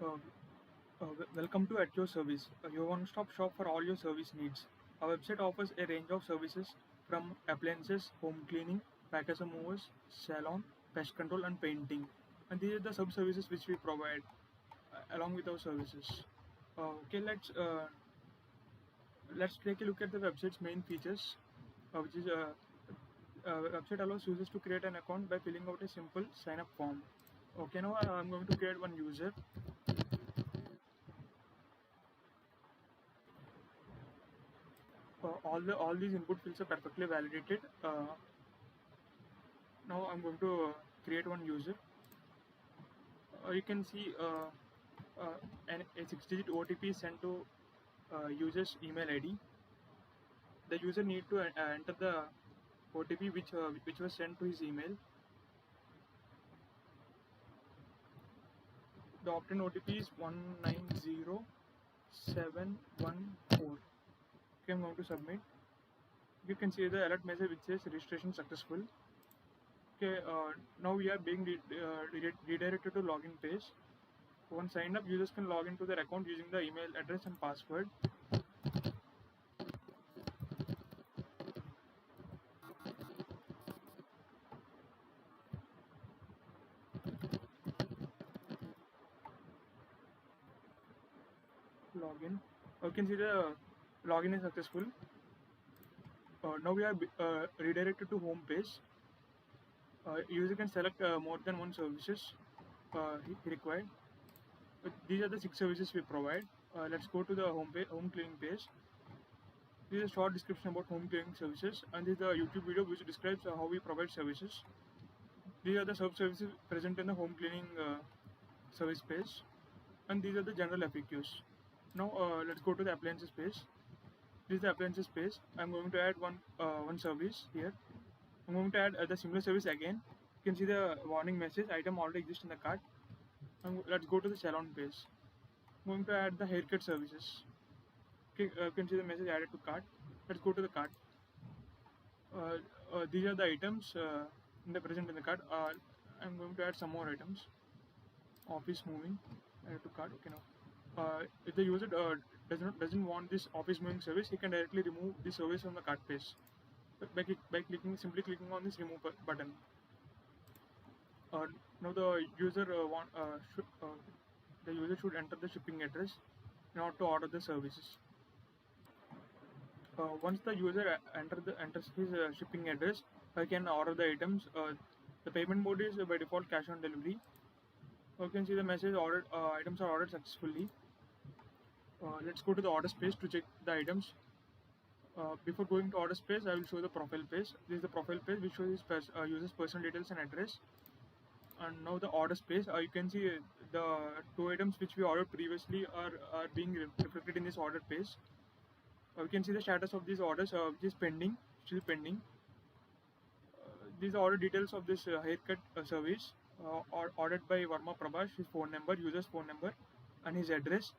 Uh, Welcome to At Your Service, your one-stop shop for all your service needs. Our website offers a range of services from appliances, home cleaning, packers and movers, salon, pest control, and painting. And these are the sub-services which we provide along with our services. Okay, let's take a look at the website's main features, which is website allows users to create an account by filling out a simple sign-up form. Okay, now I'm going to create one user. All these input fields are perfectly validated. Now I'm going to create one user. You can see a 6-digit OTP is sent to user's email ID. The user need to enter the OTP which was sent to his email. The obtained OTP is 190714. Okay, I'm going to submit. You can see the alert message which says registration successful. Okay, now we are being redirected to login page. Once signed up, users can log into their account using the email address and password. Login. You can see the login is successful. Now we are redirected to home page. User can select more than one services he required. These are the 6 services we provide. Let's go to the home cleaning page. This is a short description about home cleaning services, and this is the YouTube video which describes how we provide services. These are the sub-services present in the home cleaning service page, and these are the general FAQs. Now let's go to the appliances page. This is the appliances page. I'm going to add one service here. I'm going to add the similar service again. You can see the warning message, item already exists in the cart. Let's go to the salon page. I'm going to add the haircut services. Okay, you can see the message added to cart. Let's go to the cart. These are the items present in the cart. I'm going to add some more items. Office moving, add to cart. Okay, now if the user doesn't want this office moving service, he can directly remove the service from the cart page by simply clicking on this remove button. Now the user should enter the shipping address in order to order the services. Once the user enters his shipping address, he can order the items. The payment mode is by default cash on delivery. You can see the message ordered items are ordered successfully. Let's go to the orders page to check the items. Before going to orders page, I will show the profile page. This is the profile page which shows user's personal details and address. And now the orders page, you can see the 2 items which we ordered previously are being reflected in this order page. We can see the status of these orders, which is pending, still pending. These are order details of this haircut service ordered by Varma Prabhash, his phone number, user's phone number, and his address.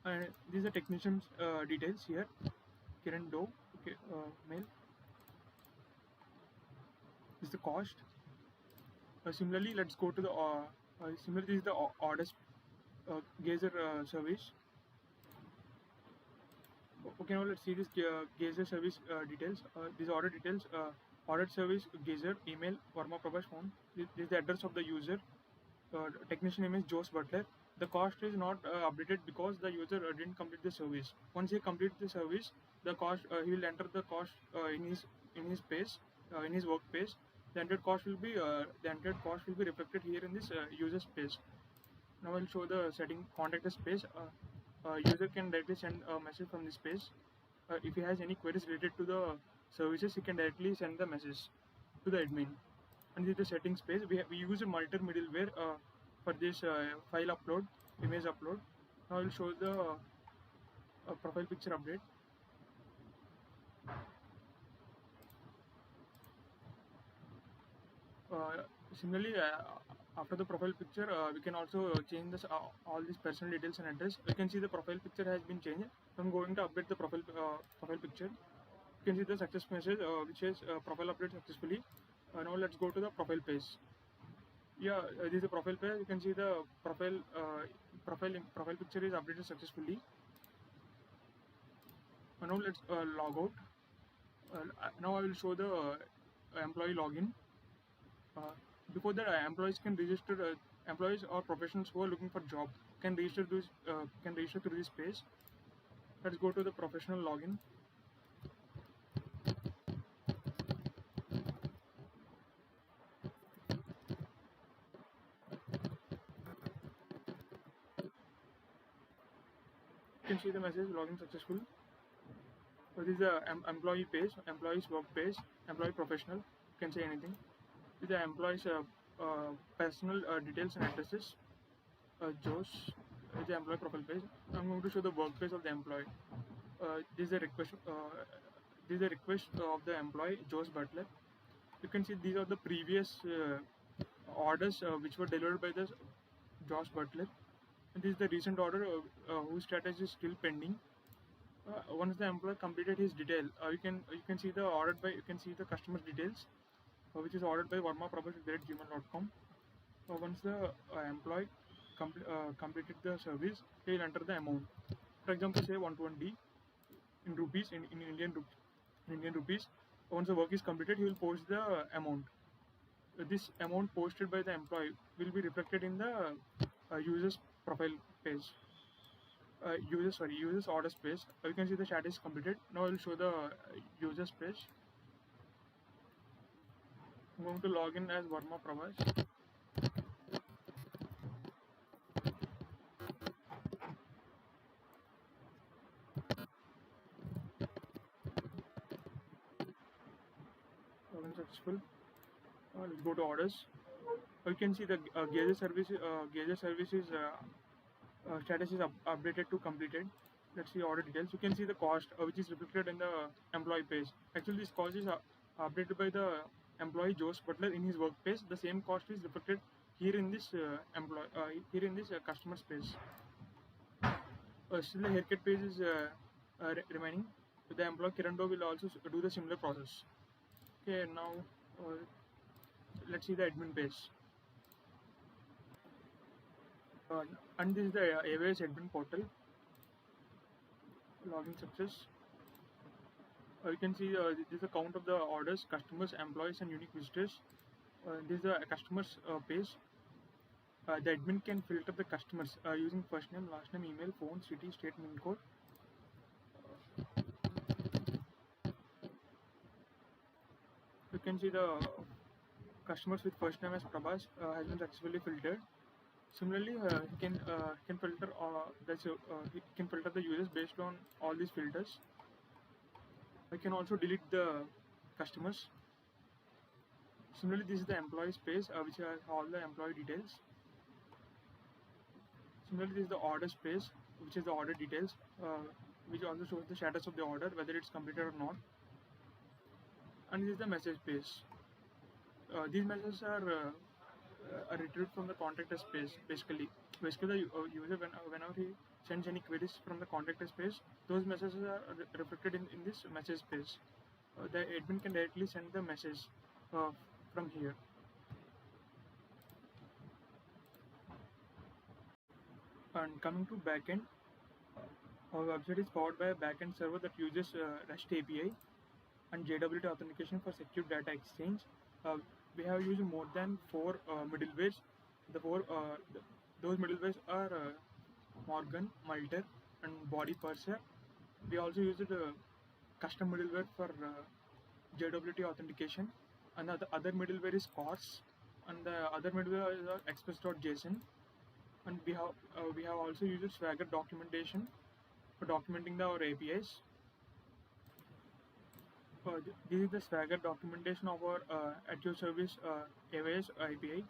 And these are technician's details here. Kiran Doe, okay, mail. This is the cost. Similarly, let's go to the similarly, this is the orders geyser service. Okay, now let's see this geyser service details. These order details. Ordered service geyser, email, Varma Prabhash phone. This is the address of the user. Technician name is Jose Butler. The cost is not updated because the user didn't complete the service. Once he completes the service, the cost he will enter the cost in his page, in his work page. The entered cost will be reflected here in this user's page. Now I'll show the setting contact us page. User can directly send a message from this page. If he has any queries related to the services, he can directly send the message to the admin. And this is the settings page. We use a monitor middleware for this file upload, image upload. Now I'll show the profile picture update. Similarly, after the profile picture, we can also change this, all these personal details and address. You can see the profile picture has been changed. So I'm going to update the profile picture. You can see the success message which says profile update successfully. Now let's go to the profile page. Yeah, this is a profile page. You can see the profile picture is updated successfully. Now let's log out. Now I will show the employee login. Uh, Before that, employees or professionals who are looking for job can register through this page. Let's go to the professional login. You can see the message login successful. So this is the employee page, employees work page, employee professional. You can say anything. This is the employees personal details and addresses. Josh is the employee profile page. I'm going to show the work page of the employee. This is a request. This is a request of the employee Josh Butler. You can see these are the previous orders which were delivered by the Josh Butler. And this is the recent order whose status is still pending. Once the employee completed his detail, you can see the ordered by you can see the customer details, which is ordered by varmaprabhas@gmail.com. Once the employee completed the service, he will enter the amount. For example, say 120 in rupees in Indian rupees. Once the work is completed, he will post the amount. This amount posted by the employee will be reflected in the user's profile page. Users orders page. You can see the chat is completed. Now I will show the users page. I'm going to log in as Varma Prabhas. Login successful. Let's go to orders. You can see the gauge services status is updated to completed. Let's see order details. You can see the cost which is reflected in the employee page. Actually, this cost is updated by the employee Josh Butler in his work page. The same cost is reflected here in this customer's page. Still the haircut page is remaining. The employee Kirando will also do the similar process. Okay, now uh, let's see the admin page. And this is the AYS admin portal. Login success. You can see this is the count of the orders, customers, employees, and unique visitors. This is the customers page. The admin can filter the customers using first name, last name, email, phone, city, state, PIN code. You can see the customers with first name as Prabhas has been successfully filtered. Similarly, he can filter the users based on all these filters. I can also delete the customers. Similarly, this is the employee space which has all the employee details. Similarly, this is the order space, which is the order details, which also shows the status of the order, whether it's completed or not. And this is the message page. These messages are retrieved from the contact us page. Basically, the user whenever he sends any queries from the contact us page, those messages are reflected in this message page. The admin can directly send the message from here. And coming to backend, our website is powered by a backend server that uses REST API and JWT authentication for secure data exchange. We have used more than 4 middlewares. Those middlewares are Morgan, Multer, and Body Parser. We also used custom middleware for JWT authentication, and the other middleware is CORS, and the other middleware is express.json. And we have also used Swagger documentation for documenting our APIs. This is the Swagger documentation of our at your service AYS API.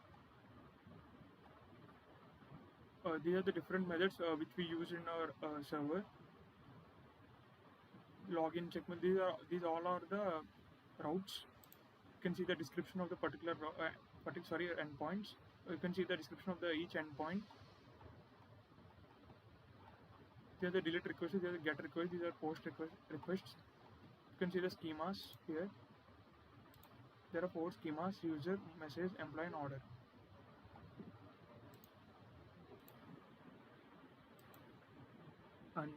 These are the different methods which we use in our server. Login, checkmail. These all are the routes. You can see the description of the particular endpoints. You can see the description of each endpoint. These are the delete requests. These are the get requests. These are post requests. You can see the schemas here. There are 4 schemas: user, message, employee, and order. And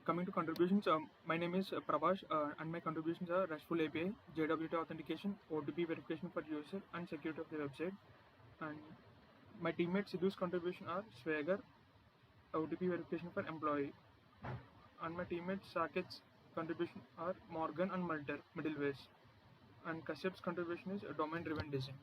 coming to contributions, my name is Prabhash, and my contributions are RESTful API, JWT authentication, OTP verification for user, and security of the website. And my teammate Sidhu's contribution are Swagger, OTP verification for employee. And my teammate Saket's contribution are Morgan and Mulder, middlewares. And Kashyap's contribution is domain-driven design.